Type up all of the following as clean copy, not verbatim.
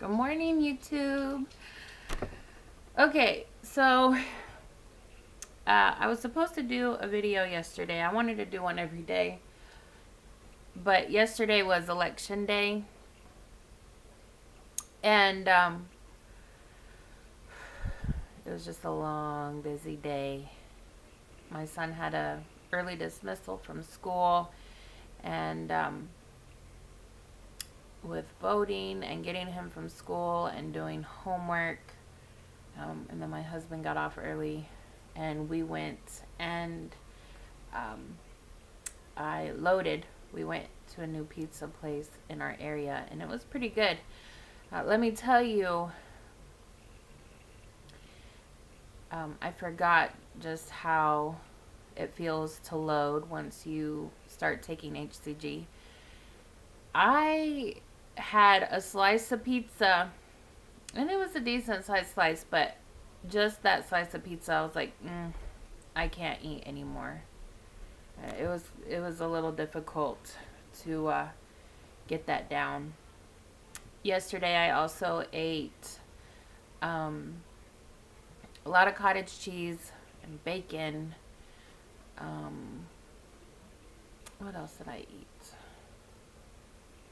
Good morning, YouTube. Okay, so I was supposed to do a video yesterday. I wanted to do one every day, but yesterday was election day, and it was just a long, busy day. My son had a early dismissal from school, and with voting and getting him from school and doing homework, and then my husband got off early, and we went and I loaded. We went to a new pizza place in our area, and it was pretty good. Let me tell you, I forgot just how it feels to load once you start taking HCG. I had a slice of pizza, and it was a decent sized slice, but just that slice of pizza, I was like, I can't eat anymore. It was a little difficult to get that down. Yesterday, I also ate a lot of cottage cheese and bacon. What else did I eat?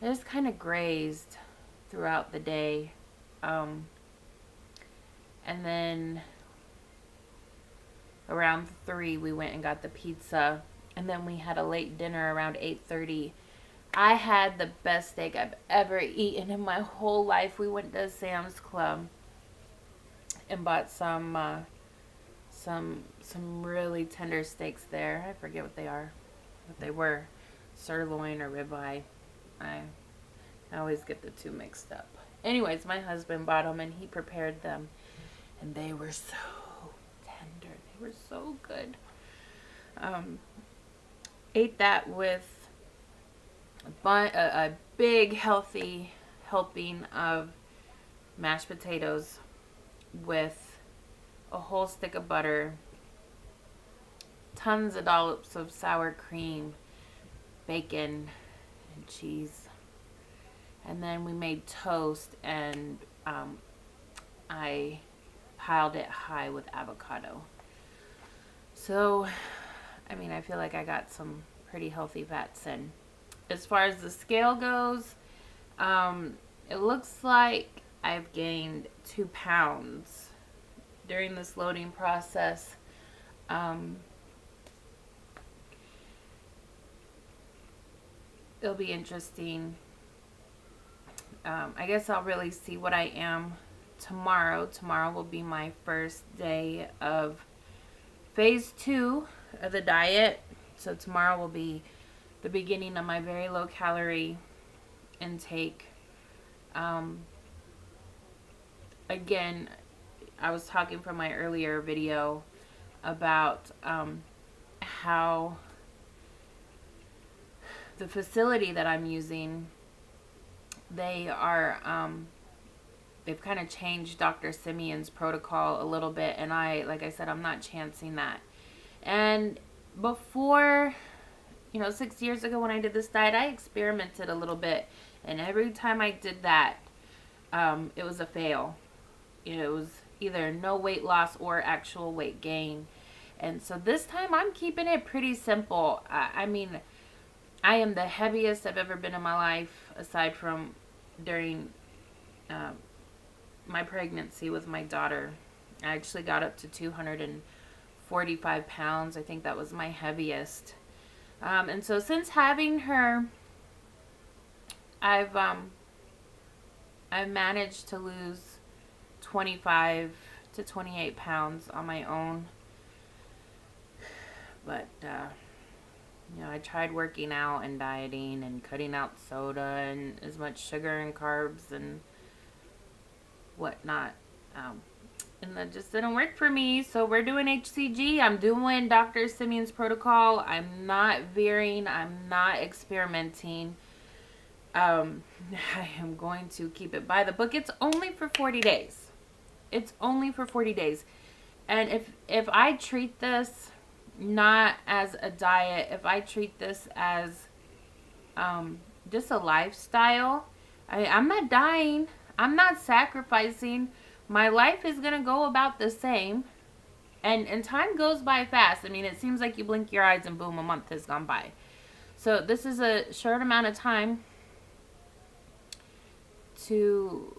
I just kind of grazed throughout the day. And then around 3, we went and got the pizza. And then we had a late dinner around 8:30. I had the best steak I've ever eaten in my whole life. We went to Sam's Club and bought some really tender steaks there. I forget what they were, sirloin or ribeye. I always get the two mixed up. Anyways, my husband bought them and he prepared them, and they were so tender. They were so good. Ate that with a big healthy helping of mashed potatoes with a whole stick of butter, tons of dollops of sour cream, bacon, and cheese. And then we made toast, and I piled it high with avocado. So, I mean, I feel like I got some pretty healthy fats in. As far as the scale goes, it looks like I've gained 2 pounds during this loading process. It'll be interesting. I guess I'll really see what I am tomorrow. Tomorrow will be my first day of phase 2 of the diet. So tomorrow will be the beginning of my very low calorie intake. Again, I was talking from my earlier video about how the facility that I'm using, they've kind of changed Dr. Simeon's protocol a little bit, and like I said, I'm not chancing that. And before, 6 years ago when I did this diet, I experimented a little bit, and every time I did that, it was a fail. It was either no weight loss or actual weight gain. And so this time I'm keeping it pretty simple. I mean, I am the heaviest I've ever been in my life, aside from during my pregnancy with my daughter. I actually got up to 245 pounds. I think that was my heaviest. And so since having her, I've managed to lose 25 to 28 pounds on my own. But I tried working out and dieting and cutting out soda and as much sugar and carbs and whatnot. And that just didn't work for me. So we're doing HCG. I'm doing Dr. Simeon's protocol. I'm not veering. I'm not experimenting. I am going to keep it by the book. It's only for 40 days. It's only for 40 days. And if I treat this not as a diet, if I treat this as just a lifestyle, I'm not dying. I'm not sacrificing. My life is going to go about the same. And time goes by fast. I mean, it seems like you blink your eyes and boom, a month has gone by. So this is a short amount of time to,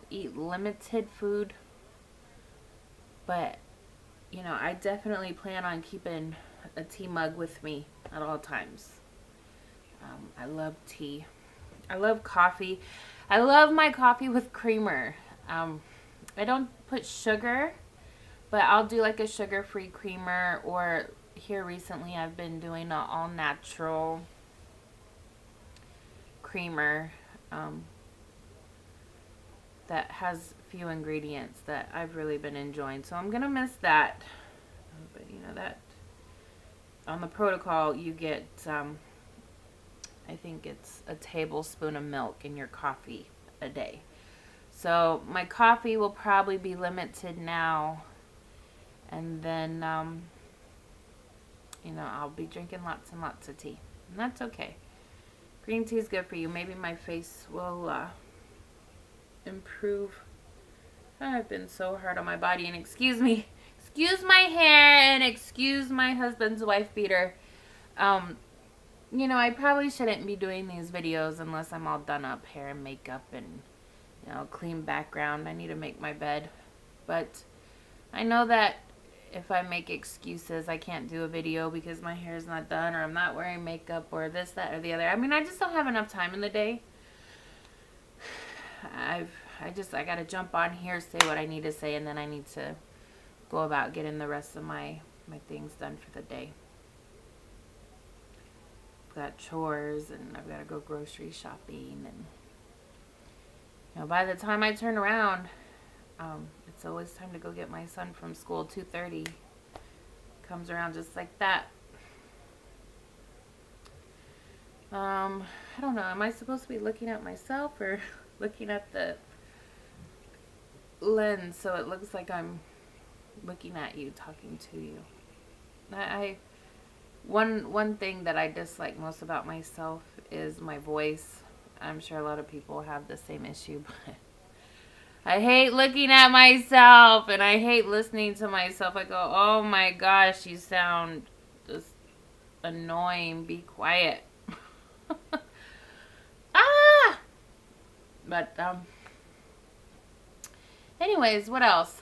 eat limited food. But, I definitely plan on keeping a tea mug with me at all times. I love tea. I love coffee. I love my coffee with creamer. I don't put sugar, but I'll do like a sugar-free creamer, or here recently I've been doing an all-natural creamer that has few ingredients that I've really been enjoying. So I'm going to miss that. But that on the protocol you get, I think it's a tablespoon of milk in your coffee a day. So my coffee will probably be limited now. And then, I'll be drinking lots and lots of tea. And that's okay. Green tea is good for you. Maybe my face will improve. I've been so hard on my body. And excuse me. Excuse my hair and excuse my husband's wife beater. I probably shouldn't be doing these videos unless I'm all done up, hair and makeup and, clean background. I need to make my bed. But I know that if I make excuses, I can't do a video because my hair is not done, or I'm not wearing makeup, or this, that, or the other. I mean, I just don't have enough time in the day. I gotta jump on here, say what I need to say, and then I need to go about getting the rest of my things done for the day. I've got chores, and I've got to go grocery shopping, and by the time I turn around, it's always time to go get my son from school. 2:30 comes around just like that. I don't know. Am I supposed to be looking at myself or looking at the lens so it looks like I'm looking at you, talking to you? One thing that I dislike most about myself is my voice. I'm sure a lot of people have the same issue, but I hate looking at myself, and I hate listening to myself. I go, oh my gosh, you sound just annoying. Be quiet. Ah! But, anyways, what else?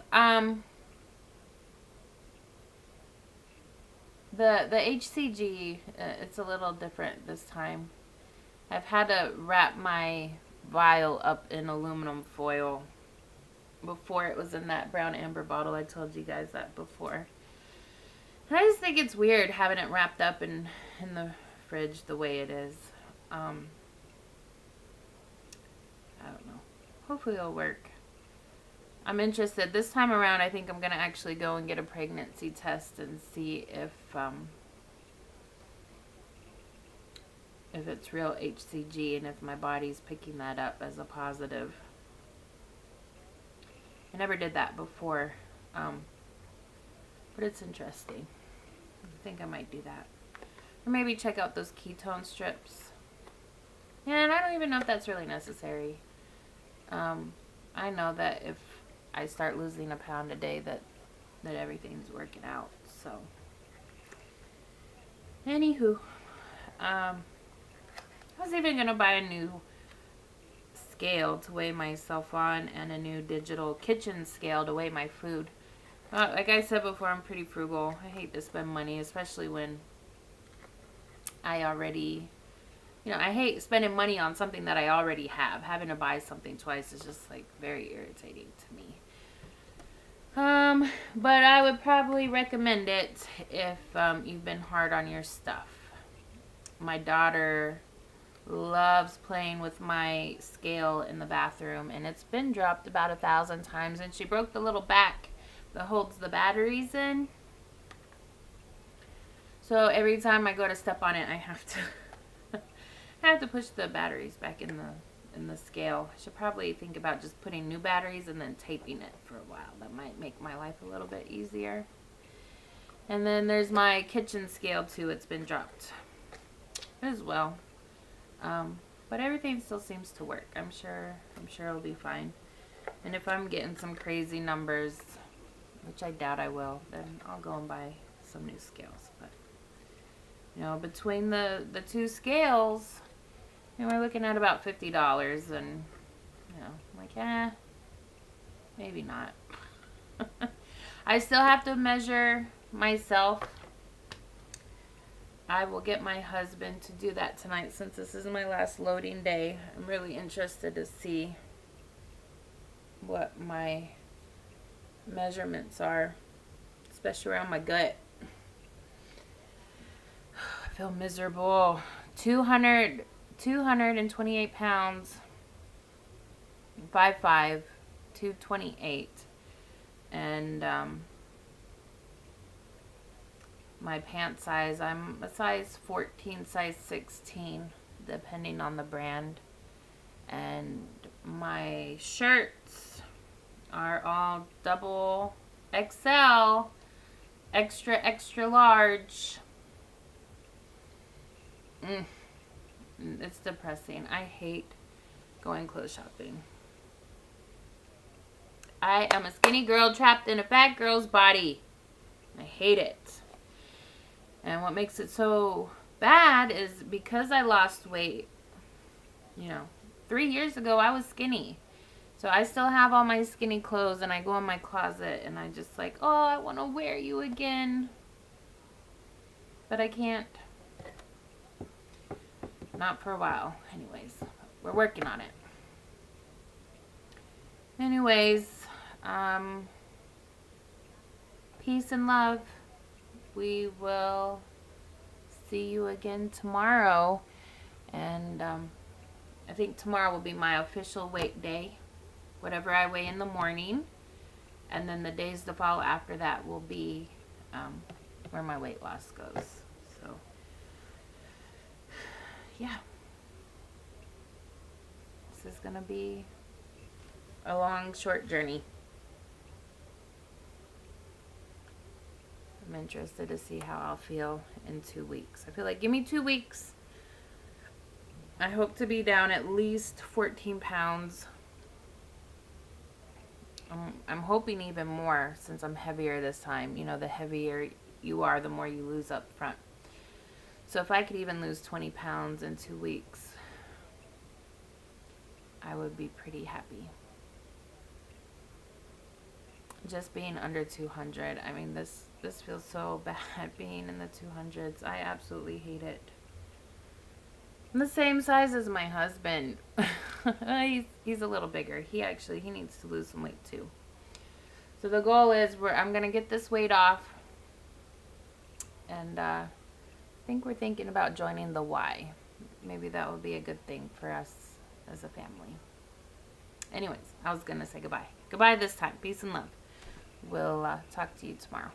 The HCG, it's a little different this time. I've had to wrap my vial up in aluminum foil. Before it was in that brown amber bottle. I told you guys that before. And I just think it's weird having it wrapped up in the fridge the way it is. I don't know. Hopefully it'll work. I'm interested. This time around, I think I'm going to actually go and get a pregnancy test and see if it's real HCG and if my body's picking that up as a positive. I never did that before, but it's interesting. I think I might do that. Or maybe check out those ketone strips. And I don't even know if that's really necessary. I know that if I start losing a pound a day that everything's working out. So, anywho, I was even going to buy a new scale to weigh myself on, and a new digital kitchen scale to weigh my food. Like I said before, I'm pretty frugal. I hate to spend money, especially when I already, I hate spending money on something that I already have. Having to buy something twice is just like very irritating to me. But I would probably recommend it if you've been hard on your stuff. My daughter loves playing with my scale in the bathroom, and it's been dropped about 1,000 times, and she broke the little back that holds the batteries in. So every time I go to step on it, I have to push the batteries back in the scale. I should probably think about just putting new batteries and then taping it for a while. That might make my life a little bit easier. And then there's my kitchen scale too. It's been dropped as well. But everything still seems to work. I'm sure it'll be fine. And if I'm getting some crazy numbers, which I doubt I will, then I'll go and buy some new scales. But between the two scales, we're looking at about $50, and I'm like, maybe not. I still have to measure myself. I will get my husband to do that tonight since this is my last loading day. I'm really interested to see what my measurements are, especially around my gut. I feel miserable. 228 pounds, 5'5", 228, and my pant size, I'm a size 14, size 16, depending on the brand. And my shirts are all double XL, extra, extra large. It's depressing. I hate going clothes shopping. I am a skinny girl trapped in a fat girl's body. I hate it. And what makes it so bad is because I lost weight, 3 years ago I was skinny. So I still have all my skinny clothes, and I go in my closet and I just like, oh, I want to wear you again. But I can't. Not for a while. Anyways, we're working on it. Anyways, peace and love. We will see you again tomorrow. And I think tomorrow will be my official weight day. Whatever I weigh in the morning. And then the days to follow after that will be where my weight loss goes. So, yeah. This is going to be a long, short journey. I'm interested to see how I'll feel in 2 weeks. I feel like, give me 2 weeks. I hope to be down at least 14 pounds. I'm hoping even more since I'm heavier this time. The heavier you are, the more you lose up front. So if I could even lose 20 pounds in 2 weeks, I would be pretty happy. Just being under 200. I mean, this feels so bad being in the 200s. I absolutely hate it. I'm the same size as my husband. He's a little bigger. He needs to lose some weight too. So the goal is I'm going to get this weight off. And I think we're thinking about joining the Y. Maybe that would be a good thing for us as a family. Anyways, I was going to say goodbye. Goodbye this time. Peace and love. We'll talk to you tomorrow.